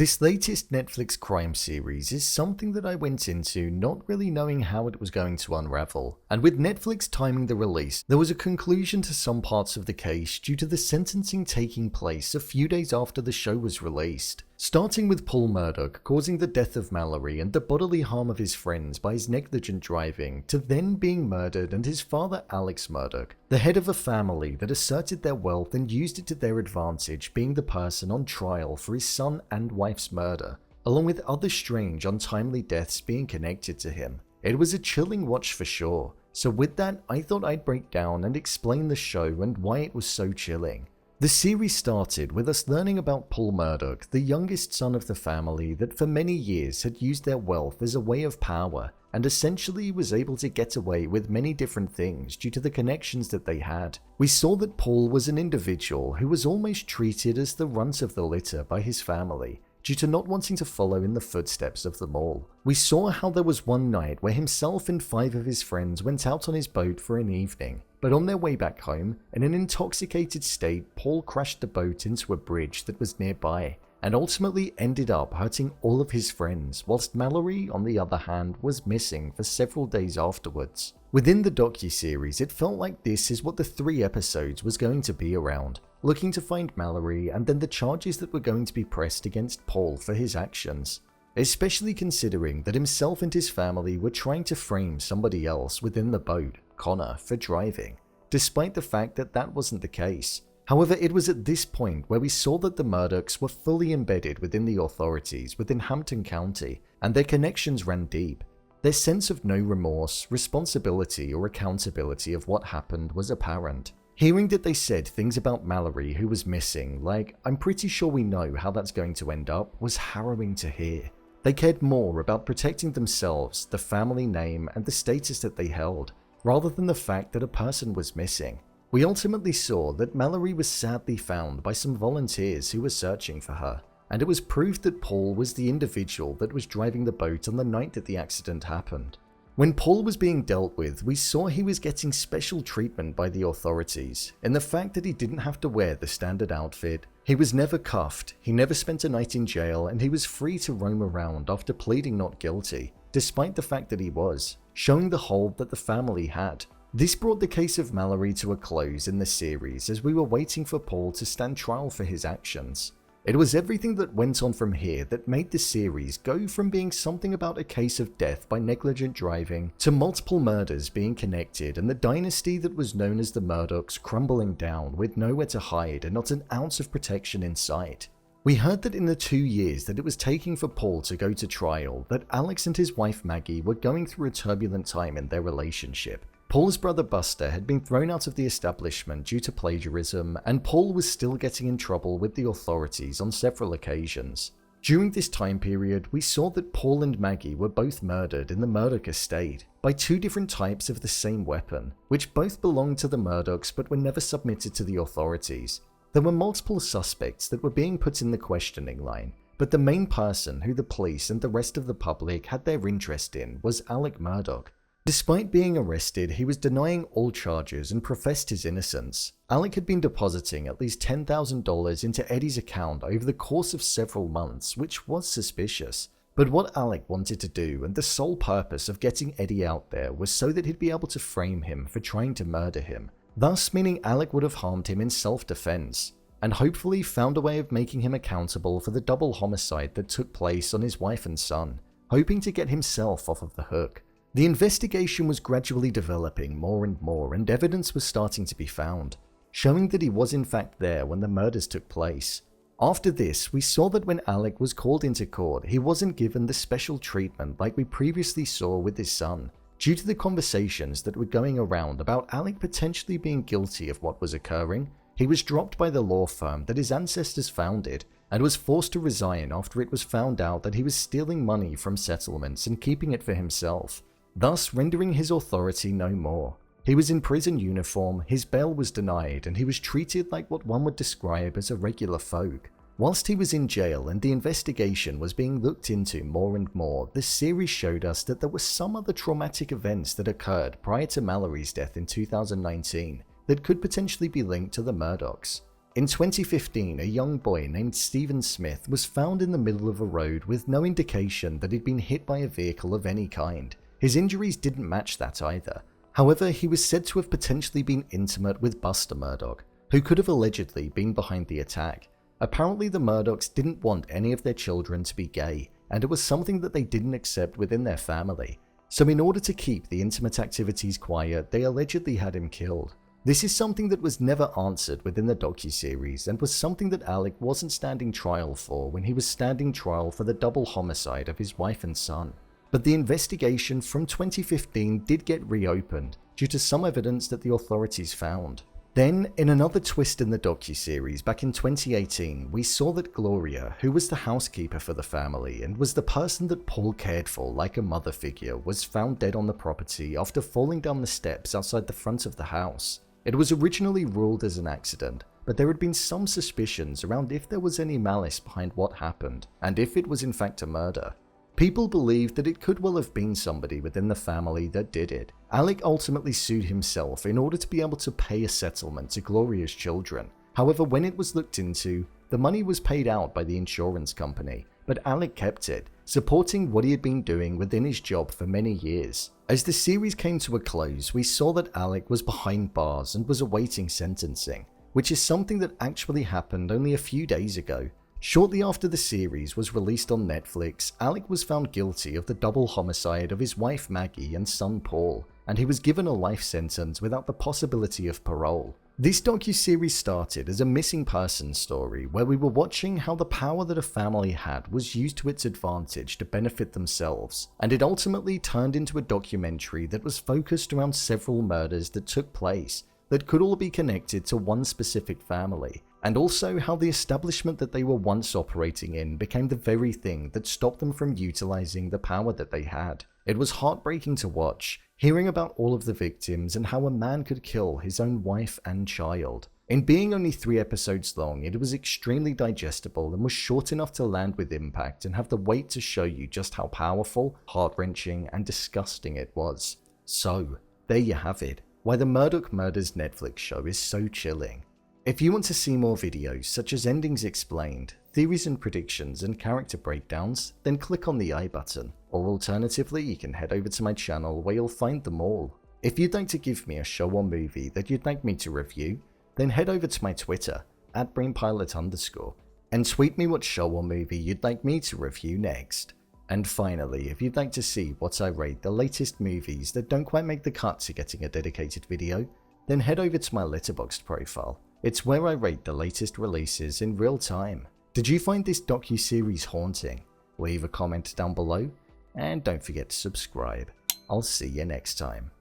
This latest Netflix crime series is something that I went into not really knowing how it was going to unravel, and with Netflix timing the release, there was a conclusion to some parts of the case due to the sentencing taking place a few days after the show was released. Starting with Paul Murdaugh causing the death of Mallory and the bodily harm of his friends by his negligent driving, to then being murdered and his father Alex Murdaugh, the head of a family that asserted their wealth and used it to their advantage, being the person on trial for his son and wife's murder, along with other strange untimely deaths being connected to him. It was a chilling watch for sure, so with that I thought I'd break down and explain the show and why it was so chilling. The series started with us learning about Paul Murdaugh, the youngest son of the family that for many years had used their wealth as a way of power and essentially was able to get away with many different things due to the connections that they had. We saw that Paul was an individual who was almost treated as the runt of the litter by his family, due to not wanting to follow in the footsteps of them all. We saw how there was one night where himself and 5 of his friends went out on his boat for an evening, but on their way back home, in an intoxicated state, Paul crashed the boat into a bridge that was nearby, and ultimately ended up hurting all of his friends, whilst Mallory, on the other hand, was missing for several days afterwards. Within the docuseries, it felt like this is what the 3 episodes was going to be around, looking to find Mallory and then the charges that were going to be pressed against Paul for his actions, especially considering that himself and his family were trying to frame somebody else within the boat, Connor, for driving, despite the fact that that wasn't the case. However, it was at this point where we saw that the Murdaughs were fully embedded within the authorities within Hampton County, and their connections ran deep. Their sense of no remorse, responsibility, or accountability of what happened was apparent. Hearing that they said things about Mallory who was missing, like, "I'm pretty sure we know how that's going to end up," was harrowing to hear. They cared more about protecting themselves, the family name, and the status that they held, rather than the fact that a person was missing. We ultimately saw that Mallory was sadly found by some volunteers who were searching for her, and it was proved that Paul was the individual that was driving the boat on the night that the accident happened. When Paul was being dealt with, we saw he was getting special treatment by the authorities, in the fact that he didn't have to wear the standard outfit. He was never cuffed, he never spent a night in jail, and he was free to roam around after pleading not guilty, despite the fact that he was, showing the hold that the family had. This brought the case of Mallory to a close in the series as we were waiting for Paul to stand trial for his actions. It was everything that went on from here that made the series go from being something about a case of death by negligent driving to multiple murders being connected and the dynasty that was known as the Murdaughs crumbling down with nowhere to hide and not an ounce of protection in sight. We heard that in the 2 years that it was taking for Paul to go to trial, that Alex and his wife Maggie were going through a turbulent time in their relationship. Paul's brother Buster had been thrown out of the establishment due to plagiarism, and Paul was still getting in trouble with the authorities on several occasions. During this time period, we saw that Paul and Maggie were both murdered in the Murdaugh estate by 2 different types of the same weapon, which both belonged to the Murdaughs but were never submitted to the authorities. There were multiple suspects that were being put in the questioning line, but the main person who the police and the rest of the public had their interest in was Alec Murdaugh. Despite being arrested, he was denying all charges and professed his innocence. Alec had been depositing at least $10,000 into Eddie's account over the course of several months, which was suspicious. But what Alec wanted to do, and the sole purpose of getting Eddie out there, was so that he'd be able to frame him for trying to murder him, thus meaning Alec would have harmed him in self-defense, and hopefully found a way of making him accountable for the double homicide that took place on his wife and son, hoping to get himself off of the hook. The investigation was gradually developing more and more, and evidence was starting to be found, showing that he was in fact there when the murders took place. After this, we saw that when Alec was called into court, he wasn't given the special treatment like we previously saw with his son, due to the conversations that were going around about Alec potentially being guilty of what was occurring. He was dropped by the law firm that his ancestors founded, and was forced to resign after it was found out that he was stealing money from settlements and keeping it for himself, thus rendering his authority no more. He was in prison uniform, his bail was denied, and he was treated like what one would describe as a regular folk. Whilst he was in jail and the investigation was being looked into more and more, the series showed us that there were some other traumatic events that occurred prior to Mallory's death in 2019 that could potentially be linked to the Murdaughs. In 2015, a young boy named Stephen Smith was found in the middle of a road with no indication that he'd been hit by a vehicle of any kind. His injuries didn't match that either. However, he was said to have potentially been intimate with Buster Murdaugh, who could have allegedly been behind the attack. Apparently, the Murdaughs didn't want any of their children to be gay, and it was something that they didn't accept within their family. So in order to keep the intimate activities quiet, they allegedly had him killed. This is something that was never answered within the docuseries and was something that Alec wasn't standing trial for when he was standing trial for the double homicide of his wife and son. But the investigation from 2015 did get reopened due to some evidence that the authorities found. Then, in another twist in the docuseries back in 2018, we saw that Gloria, who was the housekeeper for the family and was the person that Paul cared for like a mother figure, was found dead on the property after falling down the steps outside the front of the house. It was originally ruled as an accident, but there had been some suspicions around if there was any malice behind what happened, and if it was in fact a murder. People believed that it could well have been somebody within the family that did it. Alec ultimately sued himself in order to be able to pay a settlement to Gloria's children. However, when it was looked into, the money was paid out by the insurance company, but Alec kept it, supporting what he had been doing within his job for many years. As the series came to a close, we saw that Alec was behind bars and was awaiting sentencing, which is something that actually happened only a few days ago. Shortly after the series was released on Netflix, Alec was found guilty of the double homicide of his wife Maggie and son Paul, and he was given a life sentence without the possibility of parole. This docuseries started as a missing person story where we were watching how the power that a family had was used to its advantage to benefit themselves, and it ultimately turned into a documentary that was focused around several murders that took place that could all be connected to one specific family, and also how the establishment that they were once operating in became the very thing that stopped them from utilizing the power that they had. It was heartbreaking to watch, hearing about all of the victims and how a man could kill his own wife and child. In being only 3 episodes long, it was extremely digestible and was short enough to land with impact and have the weight to show you just how powerful, heart-wrenching, and disgusting it was. So, there you have it, why the Murdaugh Murders Netflix show is so chilling. If you want to see more videos such as endings explained, theories and predictions, and character breakdowns, then click on the I button, or alternatively you can head over to my channel where you'll find them all. If you'd like to give me a show or movie that you'd like me to review, then head over to my Twitter, @BrainPilot_, and tweet me what show or movie you'd like me to review next. And finally, if you'd like to see what I rate the latest movies that don't quite make the cut to getting a dedicated video, then head over to my Letterboxd profile. It's where I rate the latest releases in real time. Did you find this docuseries haunting? Leave a comment down below, and don't forget to subscribe. I'll see you next time.